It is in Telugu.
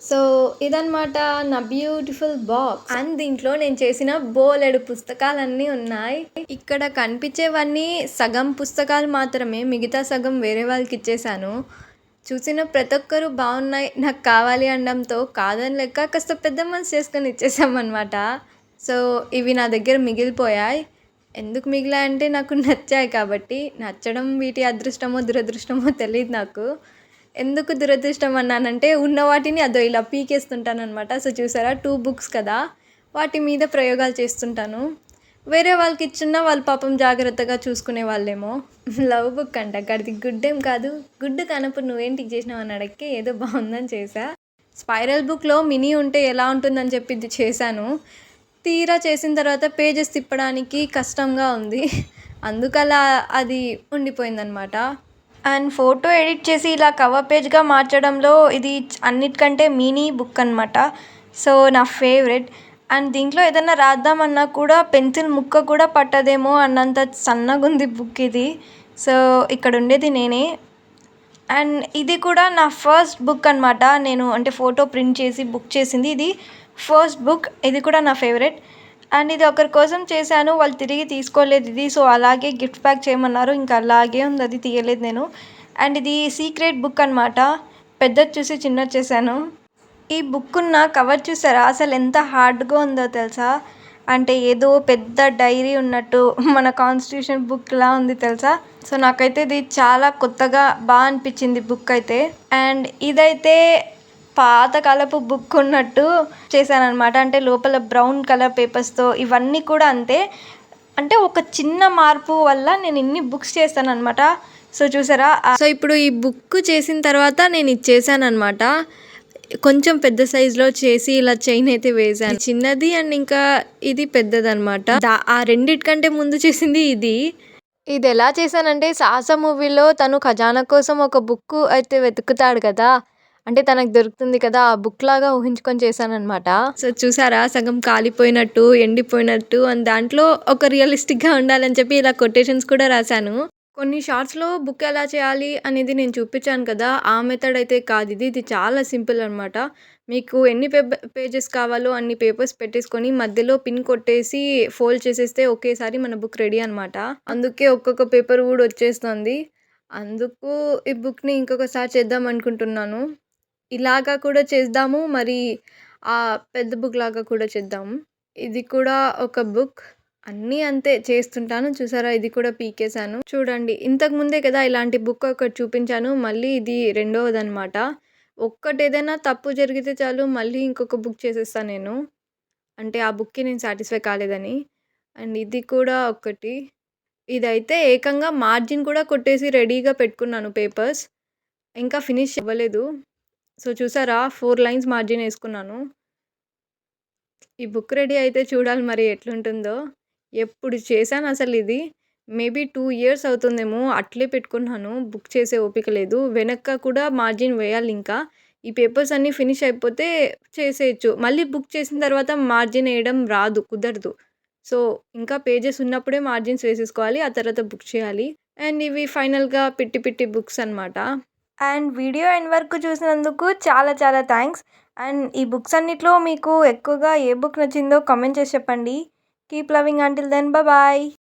సో, ఇదనమాట నా బ్యూటిఫుల్ బాక్స్. అండ్ దీంట్లో నేను చేసిన బోలెడు పుస్తకాలన్నీ ఉన్నాయి. ఇక్కడ కనిపించేవన్నీ సగం పుస్తకాలు మాత్రమే. మిగతా సగం వేరే వాళ్ళకిచ్చేశాను. చూసిన ప్రతి ఒక్కరు బాగున్నాయి, నాకు కావాలి అనడంతో కాదని లెక్క కాస్త పెద్ద మనసు చేసుకొని ఇచ్చేసామనమాట. సో, ఇవి నా దగ్గర మిగిలిపోయాయి. ఎందుకు మిగిలాయంటే నాకు నచ్చాయి కాబట్టి. నచ్చడం వీటి అదృష్టమో దురదృష్టమో తెలీదు నాకు. ఎందుకు దురదృష్టం అన్నానంటే ఉన్న వాటిని అదో ఇలా పీకేస్తుంటాననమాట. సో, చూసారా 2 బుక్స్ కదా! వాటి మీద ప్రయోగాలు చేస్తుంటాను. వేరే వాళ్ళకి ఇచ్చున్నా వాళ్ళు పాపం జాగ్రత్తగా చూసుకునే వాళ్ళేమో. లవ్ బుక్ అంట, గడిది గుడ్డేం కాదు. గుడ్డు కానప్పుడు నువ్వేంటికి చేసినావు అని అడక్కే ఏదో బాగుందని చేశా. స్పైరల్ బుక్లో మినీ ఉంటే ఎలా ఉంటుందని చెప్పి ఇది చేశాను. తీరా చేసిన తర్వాత పేజెస్ తిప్పడానికి కష్టంగా ఉంది. అందుకలా అది ఉండిపోయిందనమాట. అండ్ ఫోటో ఎడిట్ చేసి ఇలా కవర్ పేజ్గా మార్చడంలో ఇది అన్నిటికంటే మినీ బుక్ అనమాట. సో, నా ఫేవరెట్. అండ్ దీంట్లో ఏదైనా రాద్దామన్నా కూడా పెన్సిల్ ముక్క కూడా పట్టదేమో అన్నంత సన్నగుంది బుక్ ఇది. సో, ఇక్కడ ఉండేది నేనే. అండ్ ఇది కూడా నా ఫస్ట్ బుక్ అనమాట. నేను అంటే ఫోటో ప్రింట్ చేసి బుక్ చేసింది ఇది ఫస్ట్ బుక్. ఇది కూడా నా ఫేవరెట్. అండ్ ఇది ఒకరి కోసం చేశాను, వాళ్ళు తిరిగి తీసుకోలేదు ఇది. సో, అలాగే గిఫ్ట్ ప్యాక్ చేయమన్నారు, ఇంకా అలాగే ఉంది, అది తీయలేదు నేను. అండ్ ఇది సీక్రెట్ బుక్ అనమాట. పెద్దది చూసి చిన్నది చేశాను. ఈ బుక్ ఉన్న కవర్ చూసారా, అసలు ఎంత హార్డ్గా ఉందో తెలుసా. అంటే ఏదో పెద్ద డైరీ ఉన్నట్టు మన కాన్స్టిట్యూషన్ బుక్లా ఉంది తెలుసా. సో, నాకైతే ఇది చాలా కొత్తగా బాగా అనిపించింది బుక్ అయితే. అండ్ ఇదైతే పాతకాలపు బుక్ ఉన్నట్టు చేశాననమాట. అంటే లోపల బ్రౌన్ కలర్ పేపర్స్తో, ఇవన్నీ కూడా అంతే. అంటే ఒక చిన్న మార్పు వల్ల నేను ఇన్ని బుక్స్ చేశాననమాట. సో, చూసారా. సో, ఇప్పుడు ఈ బుక్ చేసిన తర్వాత నేను ఇది చేశానమాట. కొంచెం పెద్ద సైజులో చేసి ఇలా చైన్ అయితే వేసాను. చిన్నది అండ్ ఇంకా ఇది పెద్దదనమాట. ఆ రెండిటికంటే ముందు చేసింది ఇది. ఇది ఎలా చేశానంటే, సాహస మూవీలో తను ఖజానా కోసం ఒక బుక్ అయితే వెతుకుతాడు కదా, అంటే తనకు దొరుకుతుంది కదా, ఆ బుక్ లాగా ఊహించుకొని చేశాననమాట. సో, చూసారా, సగం కాలిపోయినట్టు ఎండిపోయినట్టు అండ్ దాంట్లో ఒక రియలిస్టిక్గా ఉండాలని చెప్పి ఇలా కొటేషన్స్ కూడా రాశాను. కొన్ని షార్ట్స్లో బుక్ ఎలా చేయాలి అనేది నేను చూపించాను కదా, ఆ మెథడ్ అయితే కాదు ఇది. ఇది చాలా సింపుల్ అనమాట. మీకు ఎన్ని పేజెస్ కావాలో అన్ని పేపర్స్ పెట్టేసుకొని మధ్యలో పిన్ కొట్టేసి ఫోల్డ్ చేసేస్తే ఒకేసారి మన బుక్ రెడీ అనమాట. అందుకే ఒక్కొక్క పేపర్ కూడా వచ్చేస్తుంది. అందుకు ఈ బుక్ని ఇంకొకసారి చేద్దాం అనుకుంటున్నాను. ఇలాగా కూడా చేద్దాము, మరి ఆ పెద్ద బుక్ లాగా కూడా చేద్దాము. ఇది కూడా ఒక బుక్. అన్నీ అంతే చేస్తుంటాను. చూసారా, ఇది కూడా పీకేశాను. చూడండి, ఇంతకు ముందే కదా ఇలాంటి బుక్ ఒకటి చూపించాను, మళ్ళీ ఇది రెండవదనమాట. ఒక్కటి ఏదైనా తప్పు జరిగితే చాలు మళ్ళీ ఇంకొక బుక్ చేసేస్తాను నేను. అంటే ఆ బుక్కి నేను సాటిస్ఫై కాలేదని. అండ్ ఇది కూడా ఒకటి. ఇదైతే ఏకంగా మార్జిన్ కూడా కొట్టేసి రెడీగా పెట్టుకున్నాను పేపర్స్. ఇంకా ఫినిష్ అవ్వలేదు. సో, చూసారా, 4 లైన్స్ మార్జిన్ వేసుకున్నాను. ఈ బుక్ రెడీ అయితే చూడాలి మరి ఎట్లుంటుందో. ఎప్పుడు చేశాను అసలు ఇది. మేబీ 2 ఇయర్స్ అవుతుందేమో, అట్లే పెట్టుకున్నాను. బుక్ చేసే ఓపిక లేదు. వెనక కూడా మార్జిన్ వేయాలి ఇంకా. ఈ పేపర్స్ అన్నీ ఫినిష్ అయిపోతే చేసేయచ్చు. మళ్ళీ బుక్ చేసిన తర్వాత మార్జిన్ వేయడం రాదు, కుదరదు. సో, ఇంకా పేజెస్ ఉన్నప్పుడే మార్జిన్స్ వేసేసుకోవాలి, ఆ తర్వాత బుక్ చేయాలి. అండ్ ఇవి ఫైనల్గా పిట్టి బుక్స్ అనమాట. అండ్ వీడియో ఎండ్ వరకు చూసినందుకు చాలా చాలా థ్యాంక్స్. అండ్ ఈ బుక్స్ అన్నిట్లో మీకు ఎక్కువగా ఏ బుక్ నచ్చిందో కామెంట్ చేసి చెప్పండి. Keep loving until then, bye.